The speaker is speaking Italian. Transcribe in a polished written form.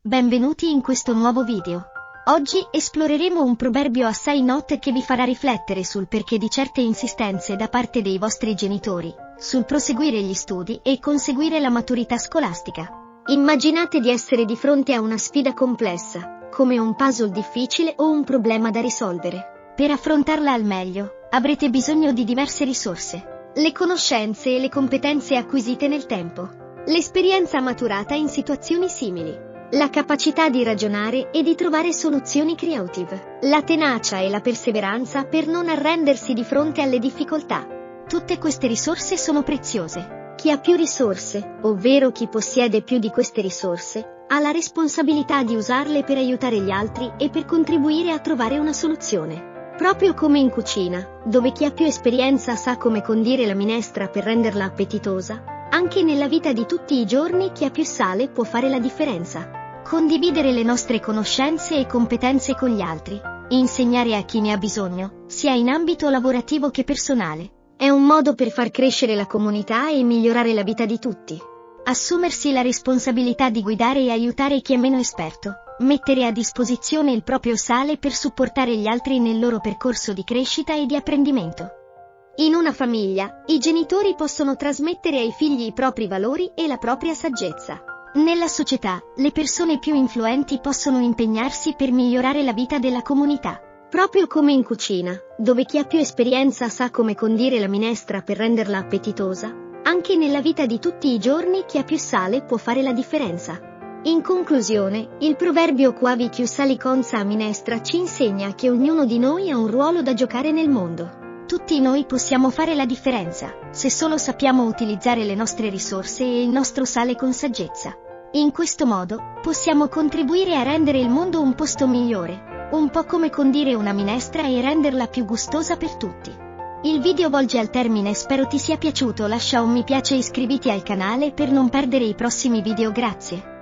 benvenuti in questo nuovo video. Oggi esploreremo un proverbio assai noto che vi farà riflettere sul perché di certe insistenze da parte dei vostri genitori, sul proseguire gli studi e conseguire la maturità scolastica. Immaginate di essere di fronte a una sfida complessa, come un puzzle difficile o un problema da risolvere. Per affrontarla al meglio, avrete bisogno di diverse risorse: le conoscenze e le competenze acquisite nel tempo, l'esperienza maturata in situazioni simili, la capacità di ragionare e di trovare soluzioni creative, la tenacia e la perseveranza per non arrendersi di fronte alle difficoltà. Tutte queste risorse sono preziose. Chi ha più risorse, ovvero chi possiede più di queste risorse, ha la responsabilità di usarle per aiutare gli altri e per contribuire a trovare una soluzione. Proprio come in cucina, dove chi ha più esperienza sa come condire la minestra per renderla appetitosa, anche nella vita di tutti i giorni chi ha più sale può fare la differenza. Condividere le nostre conoscenze e competenze con gli altri, insegnare a chi ne ha bisogno, sia in ambito lavorativo che personale, è un modo per far crescere la comunità e migliorare la vita di tutti. Assumersi la responsabilità di guidare e aiutare chi è meno esperto, mettere a disposizione il proprio sale per supportare gli altri nel loro percorso di crescita e di apprendimento. In una famiglia, i genitori possono trasmettere ai figli i propri valori e la propria saggezza. Nella società, le persone più influenti possono impegnarsi per migliorare la vita della comunità. Proprio come in cucina, dove chi ha più esperienza sa come condire la minestra per renderla appetitosa, anche nella vita di tutti i giorni chi ha più sale può fare la differenza. In conclusione, il proverbio "Quavi più sali conza a minestra" ci insegna che ognuno di noi ha un ruolo da giocare nel mondo. Tutti noi possiamo fare la differenza, se solo sappiamo utilizzare le nostre risorse e il nostro sale con saggezza. In questo modo, possiamo contribuire a rendere il mondo un posto migliore, un po' come condire una minestra e renderla più gustosa per tutti. Il video volge al termine, spero ti sia piaciuto, lascia un mi piace e iscriviti al canale per non perdere i prossimi video, grazie.